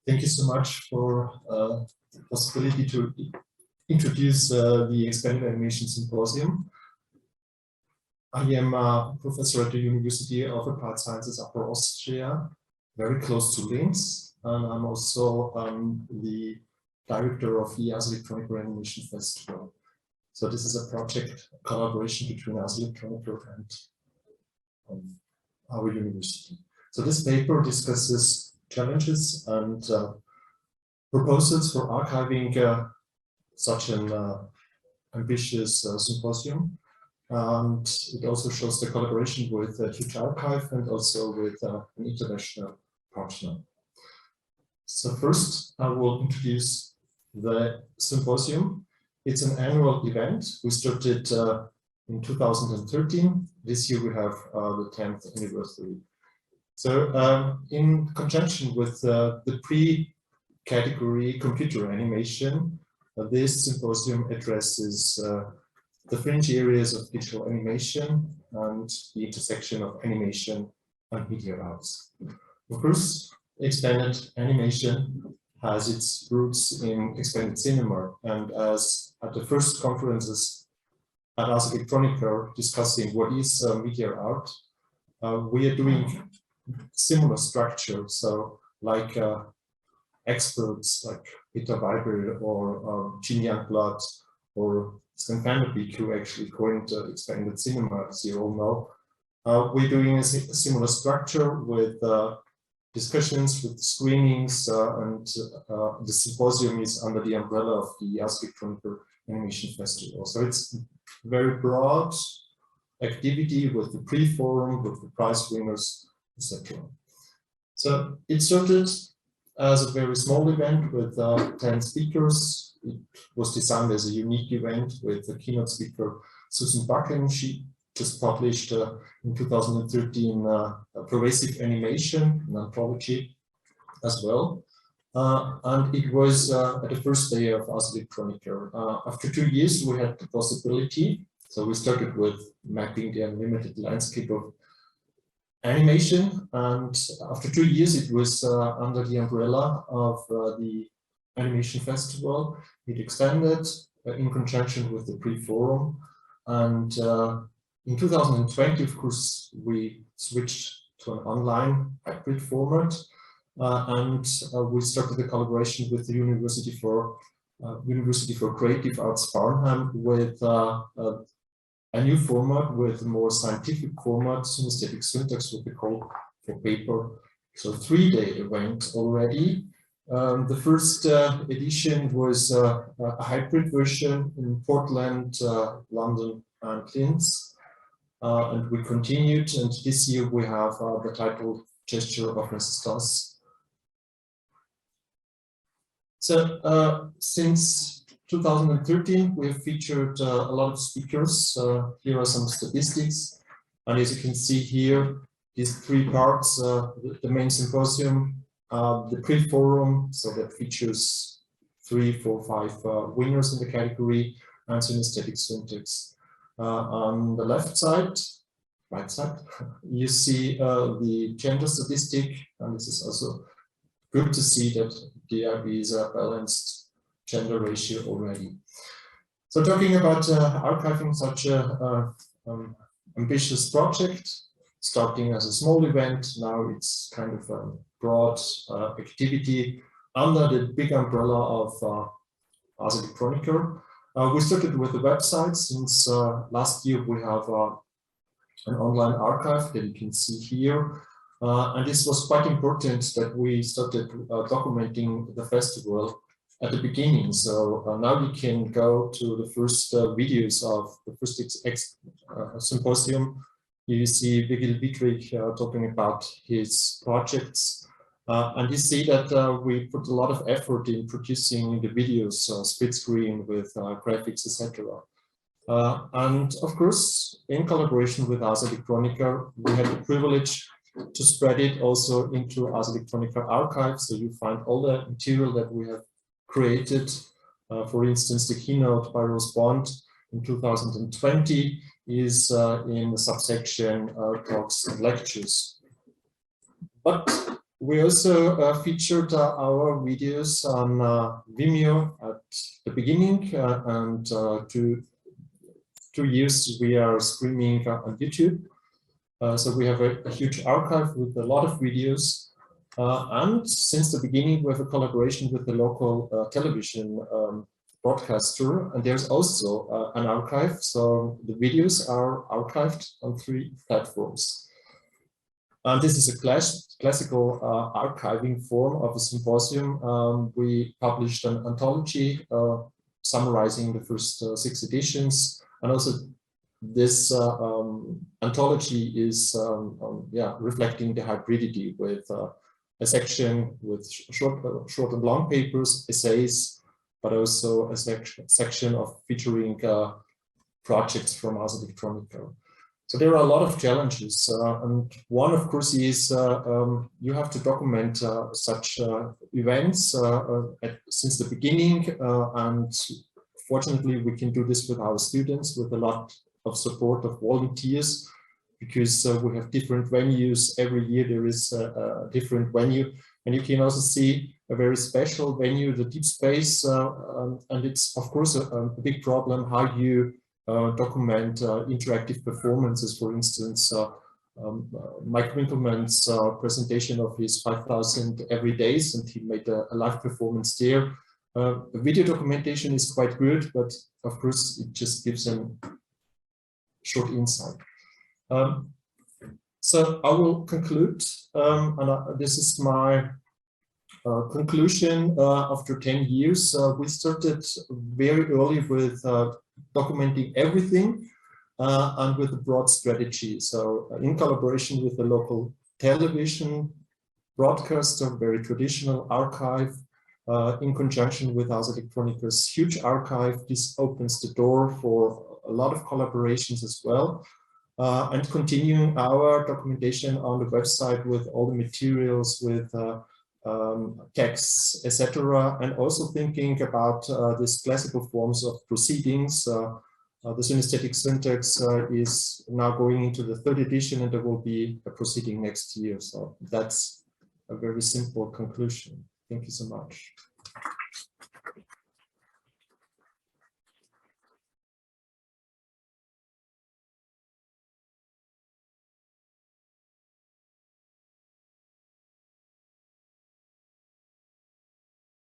Thank you so much for the possibility to introduce the Expanded Animation Symposium. I am a professor at the University of Applied Sciences Upper Austria, very close to Linz, and I'm also the director of the ISEA Electronic Animation Festival. So this is a project collaboration between ISEA Electronic and our university. So this paper discusses challenges and proposals for archiving such an ambitious symposium. And it also shows the collaboration with a huge archive and also with an international partner. So first, I will introduce the symposium. It's an annual event. We started in 2013. This year we have the 10th anniversary. So in conjunction with the pre-category computer animation, this symposium addresses the fringe areas of digital animation and the intersection of animation and media arts. Of course, expanded animation has its roots in expanded cinema, and as at the first conferences at ISEA Electronica discussing what is media art, we are doing similar structure. So like experts like Peter Weibel or Jean Youngblood or Stan van der Beek, who actually coined expanded cinema, as you all know. We're doing a similar structure with discussions, with screenings, and the symposium is under the umbrella of the ISEA Electronic Animation Festival. So it's very broad activity with the pre-forum, with the prize winners, etc. So it started as a very small event with 10 speakers. It was designed as a unique event with the keynote speaker Susan Bakken. She just published in 2013 Pervasive Animation, an anthology as well. And it was at the first day of ISEA Electronica. After 2 years, we had the possibility. So we started with mapping the unlimited landscape of animation. And after 2 years, it was under the umbrella of the Animation Festival. It expanded in conjunction with the pre-forum. And in 2020, of course, we switched to an online hybrid format. We started the collaboration with the University for Creative Arts Farnham with a new format, with a more scientific format, synesthetic syntax, what we call for paper. So 3-day event already. The first edition was a hybrid version in Portland, London, and Linz. And we continued, and this year we have the title Gesture of Resistance. So since 2013, we have featured a lot of speakers. Here are some statistics. And as you can see here, these 3 parts, the main symposium, the pre-forum, so that features 3, 4, 5 winners in the category, and synesthetic syntax. On the left side, right side, you see the gender statistic, and this is also good to see that there is a balanced gender ratio already. So talking about archiving such a ambitious project, starting as a small event, now it's kind of a broad activity under the big umbrella of ISEA Electronica. We started with the website. Since last year we have an online archive that you can see here. And this was quite important that we started documenting the festival at the beginning. So now you can go to the first videos of the first symposium. You see Vigil Dietrich talking about his projects. And you see that we put a lot of effort in producing the videos, split screen with graphics, etc. And of course, in collaboration with ISEA Electronica, we had the privilege to spread it also into ISEA Electronica archives. So you find all the material that we have created. For instance, the keynote by Rose Bond in 2020 is in the subsection talks and lectures. But We also featured our videos on Vimeo at the beginning, and 2 years we are streaming on YouTube. So we have a huge archive with a lot of videos. And since the beginning, we have a collaboration with the local television broadcaster, and there's also an archive. So the videos are archived on 3 platforms. And this is a classical archiving form of a symposium. We published an anthology summarizing the first 6 editions, and also this anthology is reflecting the hybridity with a section with short and long papers, essays, but also a section of featuring projects from Ars Electronica. So there are a lot of challenges, and one, of course, is you have to document such events since the beginning, and fortunately we can do this with our students with a lot of support of volunteers, because we have different venues. Every year there is a different venue, and you can also see a very special venue, the Deep Space, and it's of course a big problem how you document interactive performances. For instance, Mike Winkelmann's presentation of his 5,000 every days, and he made a live performance there. The video documentation is quite good, but of course it just gives a short insight. So I will conclude, and this is my conclusion. After 10 years, we started very early with documenting everything and with a broad strategy. So in collaboration with the local television broadcaster, very traditional archive, in conjunction with Ars Electronica's huge archive, this opens the door for a lot of collaborations as well. And continuing our documentation on the website with all the materials, with texts, etc., and also thinking about these classical forms of proceedings. The synesthetic syntax is now going into the 3rd edition, and there will be a proceeding next year. So that's a very simple conclusion. Thank you so much.